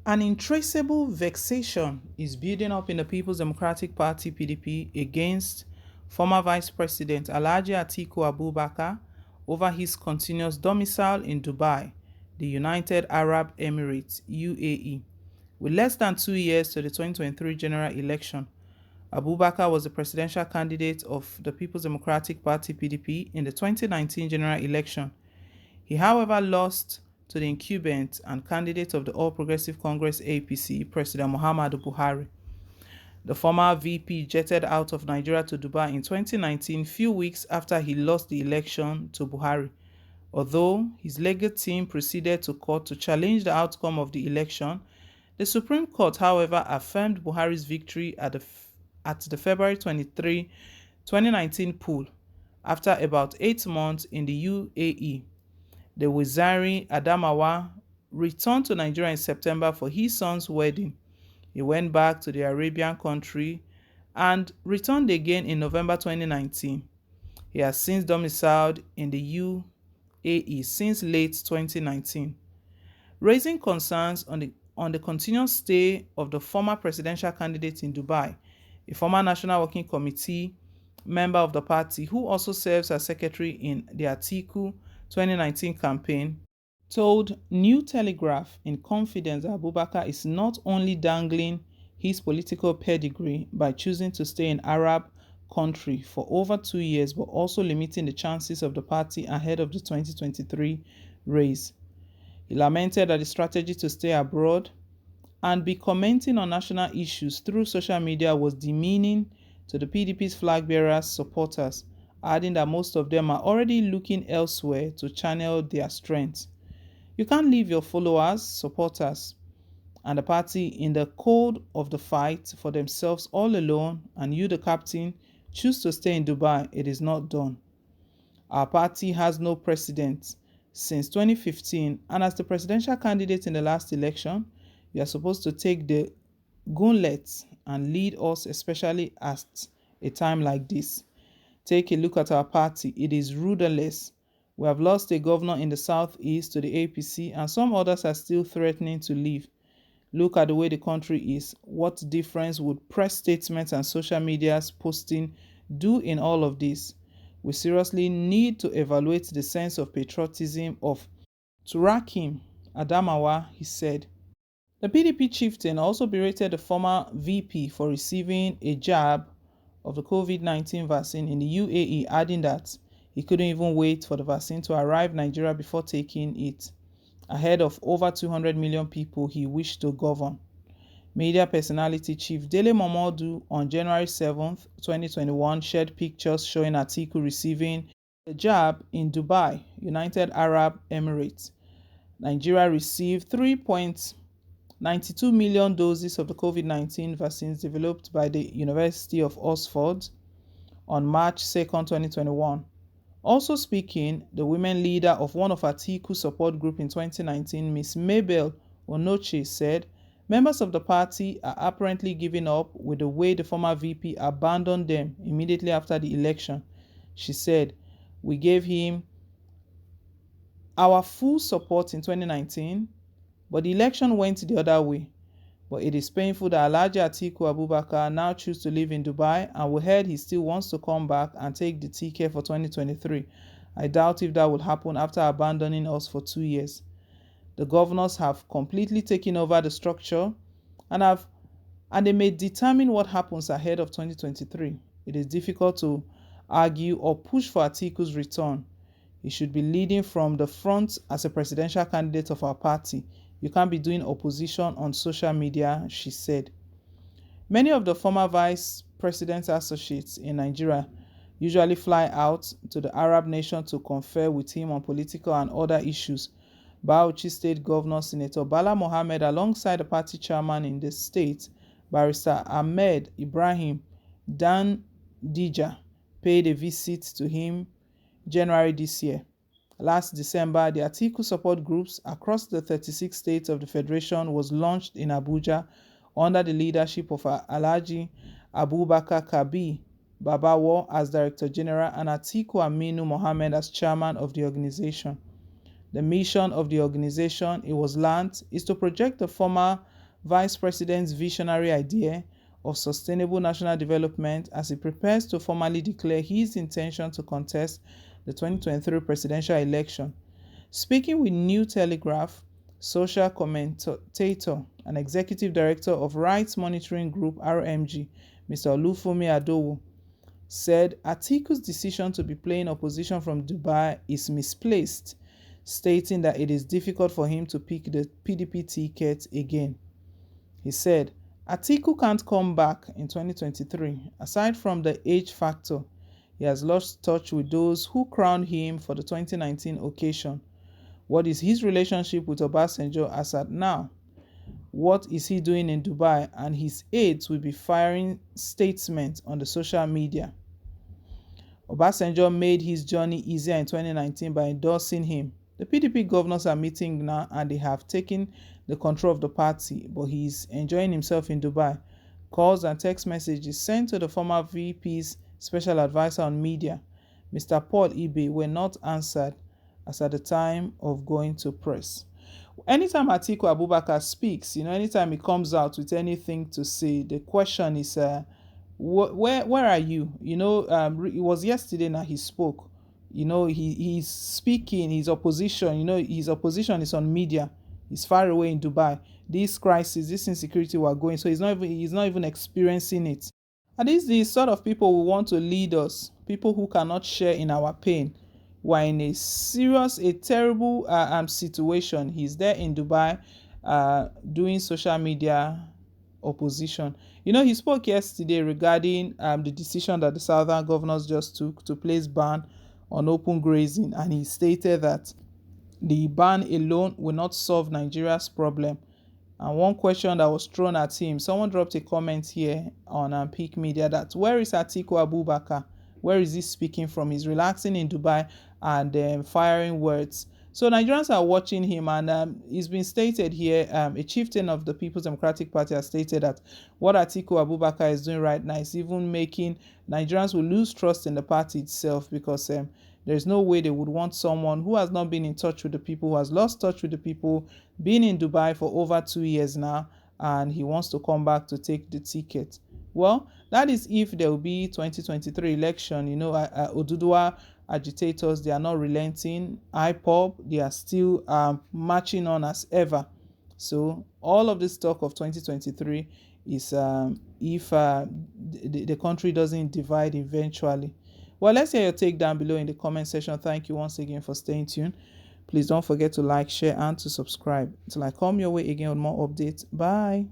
An untraceable vexation is building up in the People's Democratic Party (PDP) against former Vice President Alhaji Atiku Abubakar over his continuous domicile in Dubai, the United Arab Emirates (UAE). With less than 2 years to the 2023 general election, Abubakar was the presidential candidate of the People's Democratic Party (PDP) in the 2019 general election. He, however, lost to the incumbent and candidate of the All Progressive Congress (APC), President Muhammadu Buhari. The former VP jetted out of Nigeria to Dubai in 2019, few weeks after he lost the election to Buhari. Although his legal team proceeded to court to challenge the outcome of the election, the Supreme Court, however, affirmed Buhari's victory at the February 23, 2019 poll after about 8 months in the UAE. The Waziri Adamawa returned to Nigeria in September for his son's wedding. He went back to the Arabian country and returned again in November 2019. He has since domiciled in the UAE since late 2019, raising concerns on the continuous stay of the former presidential candidate in Dubai. A former National Working Committee member of the party, who also serves as secretary in the Atiku 2019 campaign, told New Telegraph in confidence that Abubakar is not only dangling his political pedigree by choosing to stay in Arab country for over 2 years, but also limiting the chances of the party ahead of the 2023 race. He lamented that the strategy to stay abroad and be commenting on national issues through social media was demeaning to the PDP's flag bearers' supporters, adding that most of them are already looking elsewhere to channel their strength. You can't leave your followers, supporters, and the party in the cold of the fight for themselves all alone, and you, the captain, choose to stay in Dubai. It is not done. Our party has no precedent since 2015, and as the presidential candidate in the last election, you are supposed to take the gauntlet and lead us, especially at a time like this. Take a look at our party. It is rudderless. We have lost a governor in the southeast to the APC, and some others are still threatening to leave. Look at the way the country is. What difference would press statements and social media's posting do in all of this? We seriously need to evaluate the sense of patriotism of Turakim Adamawa, he said. The PDP chieftain also berated the former VP for receiving a jab of the COVID-19 vaccine in the UAE, adding that he couldn't even wait for the vaccine to arrive in Nigeria before taking it, ahead of over 200 million people he wished to govern. Media personality Chief Dele Momodu on January 7, 2021 shared pictures showing Atiku receiving the jab in Dubai, United Arab Emirates. Nigeria received 3.92 million doses of the COVID-19 vaccines developed by the University of Oxford on March 2, 2021. Also speaking, the women leader of one of Atiku's support group in 2019, Ms. Mabel Onoche, said members of the party are apparently giving up with the way the former VP abandoned them immediately after the election. She said, "We gave him our full support in 2019, but the election went the other way. But it is painful that Alhaji Atiku Abubakar now chooses to live in Dubai, and we heard he still wants to come back and take the ticket for 2023. I doubt if that will happen after abandoning us for 2 years. The governors have completely taken over the structure and they may determine what happens ahead of 2023. It is difficult to argue or push for Atiku's return. He should be leading from the front as a presidential candidate of our party. You can't be doing opposition on social media," she said. Many of the former vice president's associates in Nigeria usually fly out to the Arab nation to confer with him on political and other issues. Bauchi State Governor Senator Bala Mohammed, alongside the party chairman in the state, Barrister Ahmed Ibrahim Dan Dija, paid a visit to him January this year. Last December, the Atiku support groups across the 36 states of the Federation was launched in Abuja under the leadership of Alhaji Abubakar Kabi Babawo as Director General and Atiku Aminu Mohammed as Chairman of the organization. The mission of the organization, it was learned, is to project the former Vice President's visionary idea of sustainable national development as he prepares to formally declare his intention to contest the 2023 presidential election. Speaking with New Telegraph, social commentator and executive director of Rights Monitoring Group (RMG), Mr. Olufumi Adowo, said Atiku's decision to be playing opposition from Dubai is misplaced, stating that it is difficult for him to pick the PDP ticket again. He said, Atiku can't come back in 2023. Aside from the age factor, he has lost touch with those who crowned him for the 2019 occasion. What is his relationship with Obasanjo as at now? What is he doing in Dubai? And his aides will be firing statements on the social media. Obasanjo made his journey easier in 2019 by endorsing him. The PDP governors are meeting now and they have taken the control of the party, but he is enjoying himself in Dubai. Calls and text messages sent to the former VP's special advisor on media, Mr. Paul Ibe, were not answered as at the time of going to press. Anytime Atiku Abubakar speaks, anytime he comes out with anything to say, the question is, where are you? It was yesterday now he spoke. He's speaking his opposition. His opposition is on media. He's far away in Dubai. This crisis, this insecurity we're going, so he's not even experiencing it. And these the sort of people who want to lead us, people who cannot share in our pain. We're in a terrible situation. He's there in Dubai doing social media opposition. He spoke yesterday regarding the decision that the southern governors just took to place ban on open grazing, and he stated that the ban alone will not solve Nigeria's problem. And one question that was thrown at him, someone dropped a comment here on Peak Media that where is Atiku Abubakar? Where is he speaking from? He's relaxing in Dubai and firing words. So Nigerians are watching him, and it's been stated here, a chieftain of the People's Democratic Party has stated that what Atiku Abubakar is doing right now is even making Nigerians will lose trust in the party itself, because there's no way they would want someone who has not been in touch with the people, who has lost touch with the people, been in Dubai for over 2 years now, and he wants to come back to take the ticket. Well, that is if there will be 2023 election. Oduduwa agitators, they are not relenting. IPOB, they are still marching on as ever. So all of this talk of 2023 is if the country doesn't divide eventually. Well, let's hear your take down below in the comment section. Thank you once again for staying tuned. Please don't forget to like, share, and to subscribe. Till I come your way again with more updates. Bye.